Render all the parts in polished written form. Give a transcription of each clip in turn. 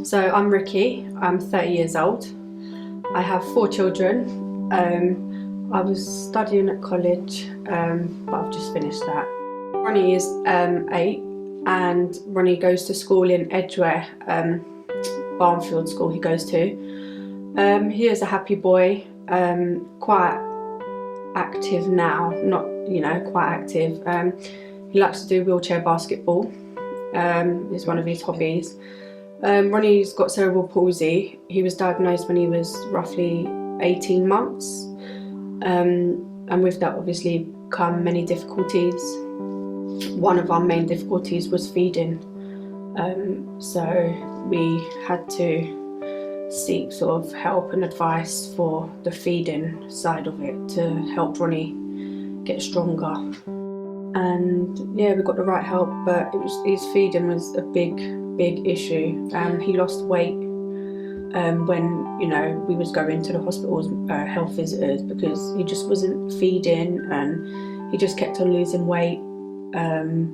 So I'm Ricky, I'm 30 years old. I have 4 children. I was studying at college, but I've just finished that. Ronnie is 8 and Ronnie goes to school in Edgware, Barnfield School he goes to. He is a happy boy, quite active now, not, quite active. He likes to do wheelchair basketball, is one of his hobbies. Ronnie's got cerebral palsy. He was diagnosed when he was roughly 18 months. And with that obviously come many difficulties. One of our main difficulties was feeding. So we had to seek sort of help and advice for the feeding side of it to help Ronnie get stronger. And yeah, we got the right help, but his feeding was a big issue. He lost weight when we was going to the hospital's health visitors because he just wasn't feeding and he just kept on losing weight. And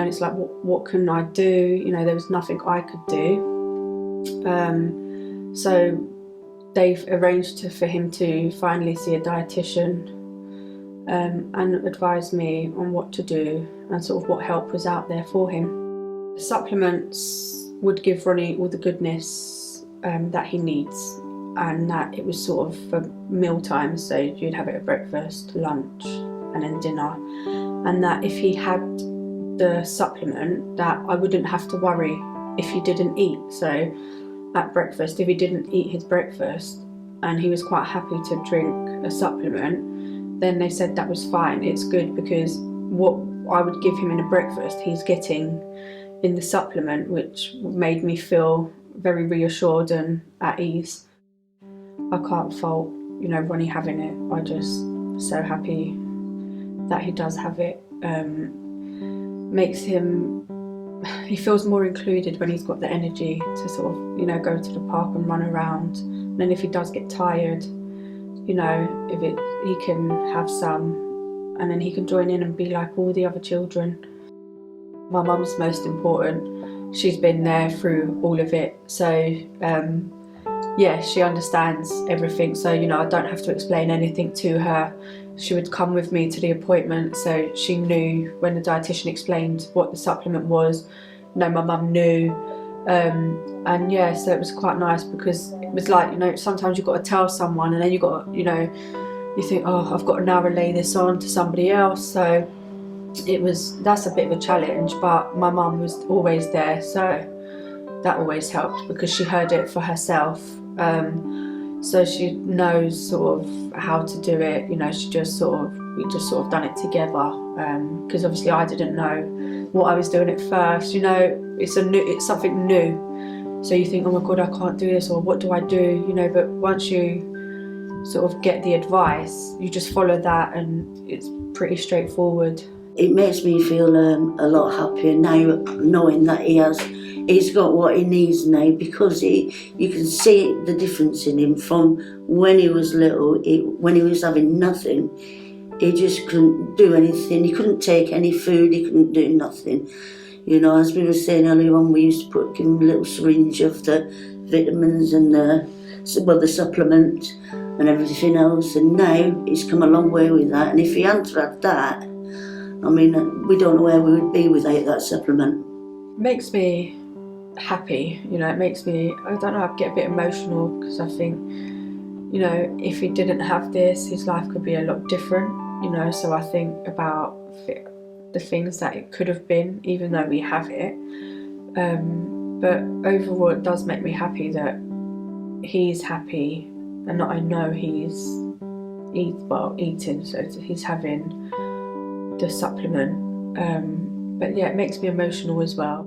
it's like, what can I do? There was nothing I could do. So they've arranged for him to finally see a dietitian and advise me on what to do and sort of what help was out there for him. Supplements would give Ronnie all the goodness that he needs, and that it was sort of for meal times, so you'd have it at breakfast, lunch and then dinner, and that if he had the supplement that I wouldn't have to worry if he didn't eat. So at breakfast, if he didn't eat his breakfast and he was quite happy to drink a supplement, then they said that was fine, it's good, because what I would give him in a breakfast he's getting in the supplement, which made me feel very reassured and at ease. I can't fault, Ronnie having it. I'm just so happy that he does have it. Makes him, he feels more included when he's got the energy to sort of, go to the park and run around. And then if he does get tired, he can have some, and then he can join in and be like all the other children. My mum's most important. She's been there through all of it, so yeah, she understands everything, so I don't have to explain anything to her. She would come with me to the appointment, so she knew when the dietitian explained what the supplement was. My mum knew, and yeah, so it was quite nice, because it was like, sometimes you've got to tell someone, and then you've got to, you think, oh, I've got to now relay this on to somebody else. So that's a bit of a challenge, but my mum was always there, so that always helped because she heard it for herself. So she knows sort of how to do it. we just sort of done it together, because obviously I didn't know what I was doing at first. It's something new, so you think, oh my god, I can't do this, or what do I do? But once you sort of get the advice, you just follow that, and it's pretty straightforward. It makes me feel a lot happier now, knowing that he's got what he needs now, because you can see the difference in him from when he was little. When he was having nothing, he just couldn't do anything. He couldn't take any food. He couldn't do nothing. As we were saying earlier on, we used to give him a little syringe of the vitamins and the supplement and everything else. And now he's come a long way with that. And if he hadn't had that, we don't know where we would be without that supplement. Makes me happy, it makes me, I don't know, I get a bit emotional, because I think, if he didn't have this, his life could be a lot different, so I think about the things that it could have been, even though we have it. But overall, it does make me happy that he's happy, and that I know he's eating, so he's having the supplement. But yeah, it makes me emotional as well.